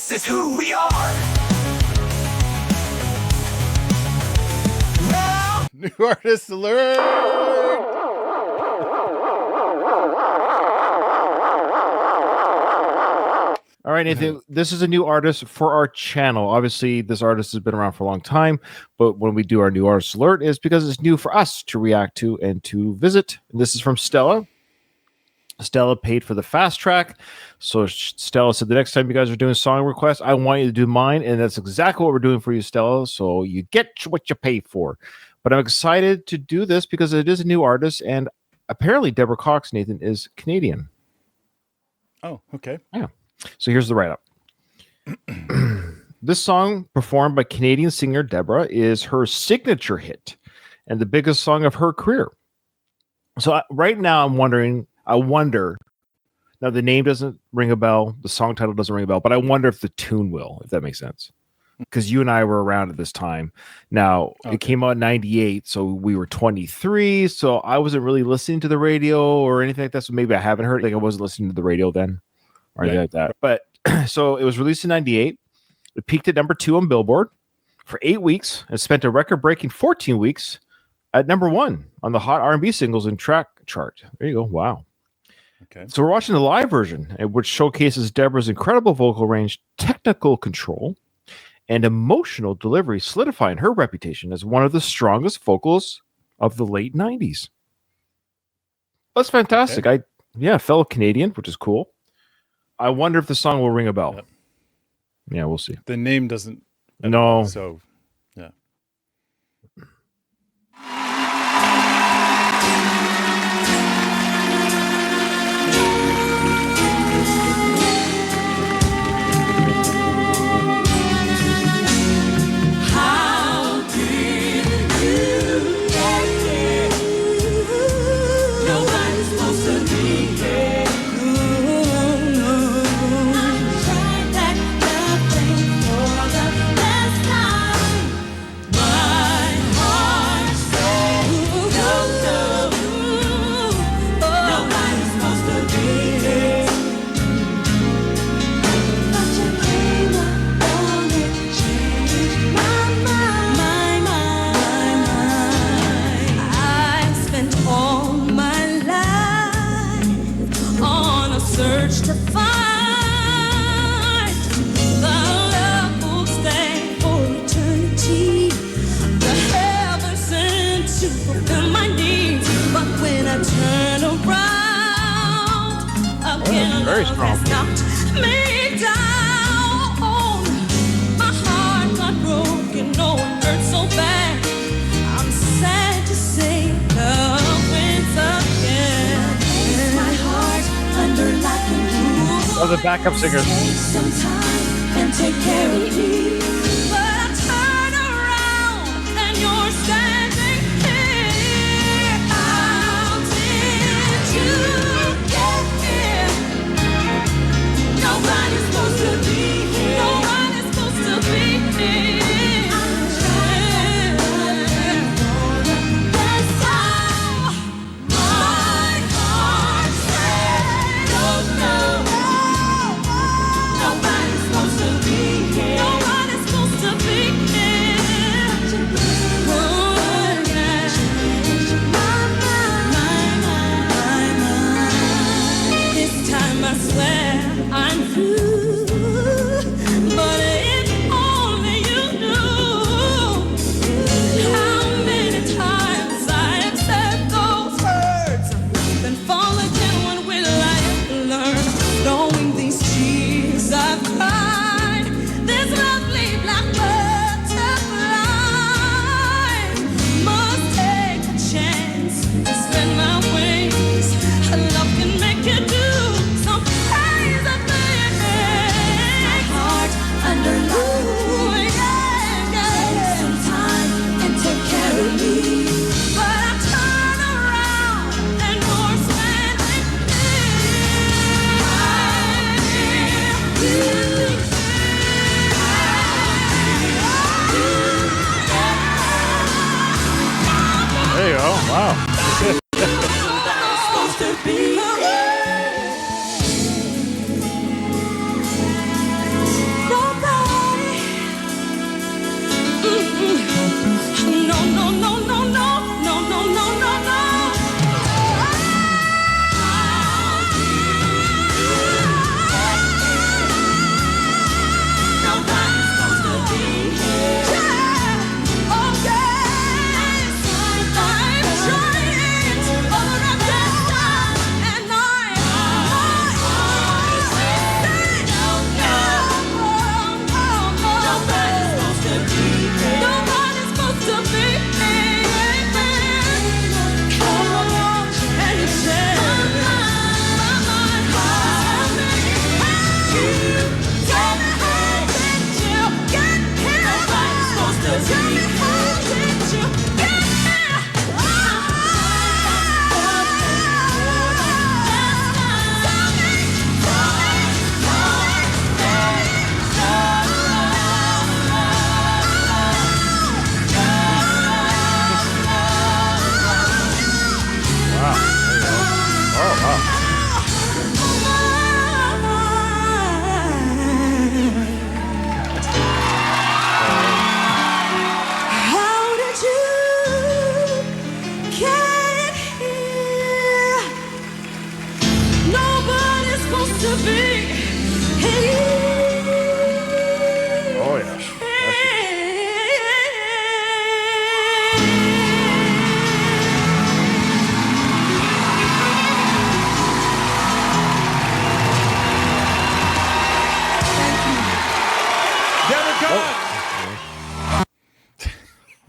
This is who we are. Now, New artist alert! All right, Nathan, this is a new artist for our channel. Obviously, this artist has been around for a long time, but when we do our new artist alert, it's because it's new for us to react to and to visit. And this is from Stella. Stella paid for the fast track. So Stella said, the next time you guys are doing song requests, I want you to do mine. And that's exactly what we're doing for you, Stella. So you get what you pay for. But I'm excited to do this because it is a new artist. And apparently Deborah Cox, Nathan, is Canadian. Oh, okay. Yeah. So here's the write-up. This song, performed by Canadian singer Deborah, is her signature hit and the biggest song of her career. So right now I wonder, now the name doesn't ring a bell, the song title doesn't ring a bell, but I wonder if the tune will, if that makes sense. Because you and I were around at this time. Now, It came out in 98, so we were 23, so I wasn't really listening to the radio or anything like that, so maybe I haven't heard, like I wasn't listening to the radio then. Or anything like that. But so it was released in 98. It peaked at number 2 on Billboard for 8 weeks and spent a record-breaking 14 weeks at number 1 on the Hot R&B Singles and Track Chart. There you go. Wow. Okay. So we're watching the live version, which showcases Deborah's incredible vocal range, technical control, and emotional delivery, solidifying her reputation as one of the strongest vocals of the late 90s. That's fantastic. Okay. Fellow Canadian, which is cool. I wonder if the song will ring a bell. Yep. Yeah, we'll see. The name doesn't. No. So, yeah. how did you get here? Nobody's supposed to be here. Search to find the love will stay for eternity. The heavens sent to fulfill my needs, but when I turn around again, very love strong. has knocked me down. My heart got broken, oh, it hurt so bad. I'm sad to say, love wins again. My heart under lock and key. Oh, the backup singers. Take some time and take care of me. But I turn around and you're standing here. How did you get here? Nobody's supposed to be here. Nobody's supposed to be here. That's how my heart said, no, no. Nobody's supposed to be here. Nobody's supposed to be here. Oh, yeah. My mind. This time I swear I'm through. But if only you knew how many times I have said those words, then fall again. When will I ever learn? Knowing these tears I've cried, this lovely black butterfly must take a chance to spend my wings. Love can make you do some crazy things. My heart under lock. Take some time and take care of me. But I turn around and you're standing There you go. Wow. supposed to be here.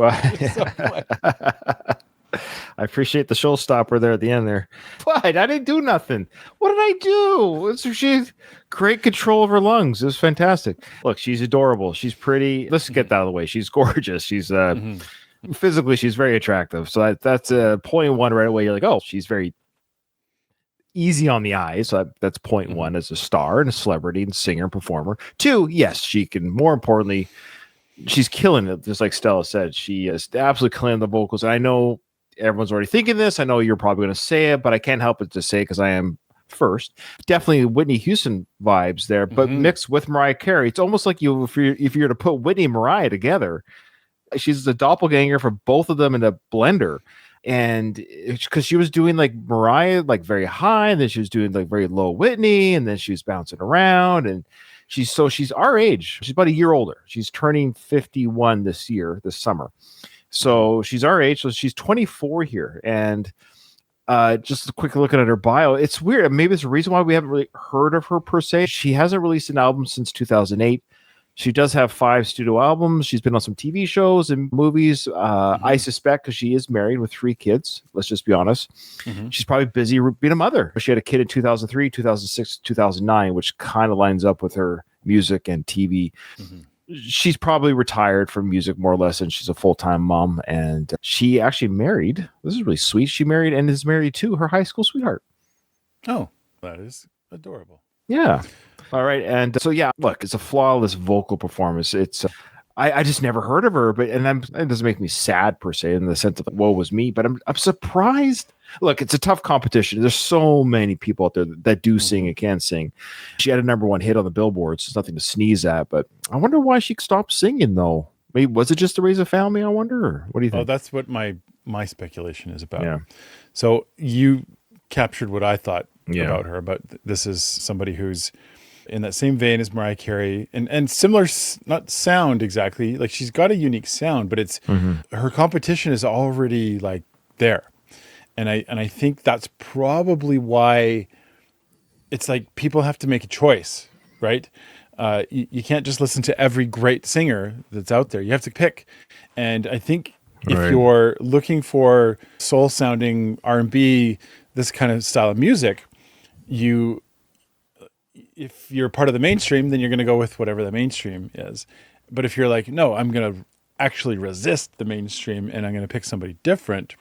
Well, So funny. I appreciate the showstopper there at the end there. What? I didn't do nothing. What did I do? She's great control of her lungs. It was fantastic. Look, she's adorable. She's pretty. Let's get that out of the way. She's gorgeous. She's physically, she's very attractive. So that's point one right away. You're like, oh, she's very easy on the eyes. So that's point one as a star and a celebrity and singer and performer. Two, yes, she can. More importantly, she's killing it. Just like Stella said, she is absolutely killing the vocals. And I know everyone's already thinking this. I know you're probably going to say it, but I can't help it to say because I am first. Definitely Whitney Houston vibes there, but mixed with Mariah Carey. It's almost like if you're to put Whitney and Mariah together, she's the doppelganger for both of them in a blender. And because she was doing like Mariah, like very high, and then she was doing like very low Whitney, and then she was bouncing around. And she's our age. She's about a year older. She's turning 51 this summer. So she's our age. So she's 24 here. And just a quick look at her bio. It's weird. Maybe it's a reason why we haven't really heard of her per se. She hasn't released an album since 2008. She does have 5 studio albums. She's been on some TV shows and movies. I suspect because she is married with 3 kids. Let's just be honest. She's probably busy being a mother. She had a kid in 2003, 2006, 2009, which kind of lines up with her music and TV. She's probably retired from music more or less, and she's a full-time mom. And she actually married. This is really sweet. She married and is married to her high school sweetheart. Oh, that is adorable. Yeah. All right. And so, yeah, look, it's a flawless vocal performance. It's I just never heard of her, but it doesn't make me sad per se in the sense of woe was me, but I'm surprised. Look, it's a tough competition. There's so many people out there that do sing and can sing. She had a #1 hit on the Billboard, so it's nothing to sneeze at, but I wonder why she stopped singing though. Maybe was it just to raise a family? I wonder. Or what do you think? Oh, that's what my speculation is about. Yeah. So you captured what I thought about her, but this is somebody who's in that same vein as Mariah Carey and similar, not sound exactly. Like she's got a unique sound, but it's her competition is already like there. And I think that's probably why it's like people have to make a choice, right? You can't just listen to every great singer that's out there. You have to pick. And I think if you're looking for soul sounding R&B, this kind of style of music, if you're part of the mainstream, then you're going to go with whatever the mainstream is. But if you're like, no, I'm going to actually resist the mainstream and I'm going to pick somebody different,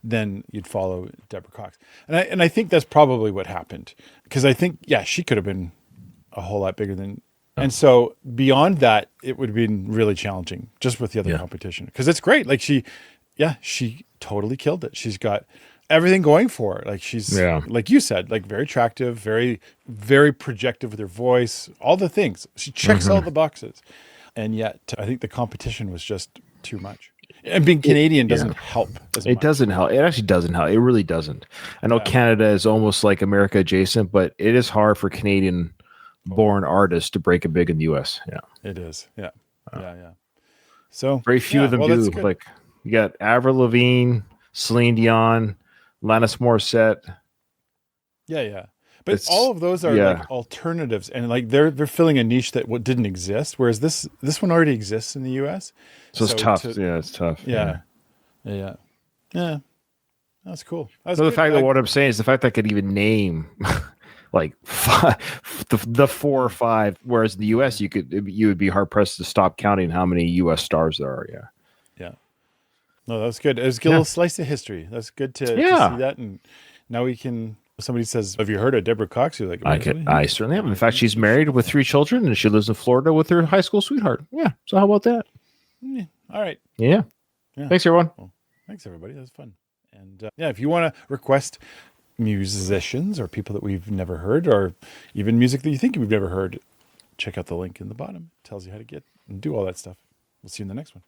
then you'd follow Deborah Cox. And I think that's probably what happened. Because I think, she could have been a whole lot bigger than... And so beyond that, it would have been really challenging just with the other competition. Because it's great. Like she totally killed it. She's got everything going for her. Like she's, like you said, like very attractive, very, very projective with her voice, all the things. She checks all the boxes. And yet I think the competition was just too much. And being Canadian doesn't help as much. It doesn't help. It actually doesn't help. It really doesn't. I know Canada is almost like America adjacent, but it is hard for Canadian-born artists to break it big in the U.S. Yeah, it is. Yeah. So very few of them do. Like you got Avril Lavigne, Celine Dion, Alanis Morissette. Yeah. But all of those are like alternatives, and like they're filling a niche that didn't exist. Whereas this one already exists in the U.S. So it's tough. It's tough. Yeah. That's cool. So the fact that what I'm saying is the fact that I could even name like the 4 or 5, whereas in the U.S. you would be hard pressed to stop counting how many U.S. stars there are. Yeah. No, that was good. It was a little slice of history. That's good to see that, and now we can. Somebody says, "Have you heard of Deborah Cox?" You're like, I certainly have. In fact, she's married with 3 children, and she lives in Florida with her high school sweetheart. Yeah. So how about that? Yeah. All right. Yeah. Thanks, everyone. Well, thanks, everybody. That was fun. And if you want to request musicians or people that we've never heard, or even music that you think we've never heard, check out the link in the bottom. It tells you how to get and do all that stuff. We'll see you in the next one.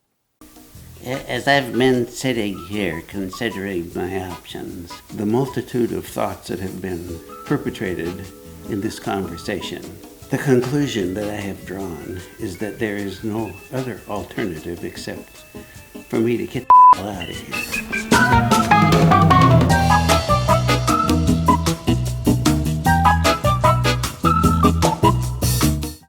As I've been sitting here considering my options, the multitude of thoughts that have been perpetrated in this conversation, the conclusion that I have drawn is that there is no other alternative except for me to get the hell out of here.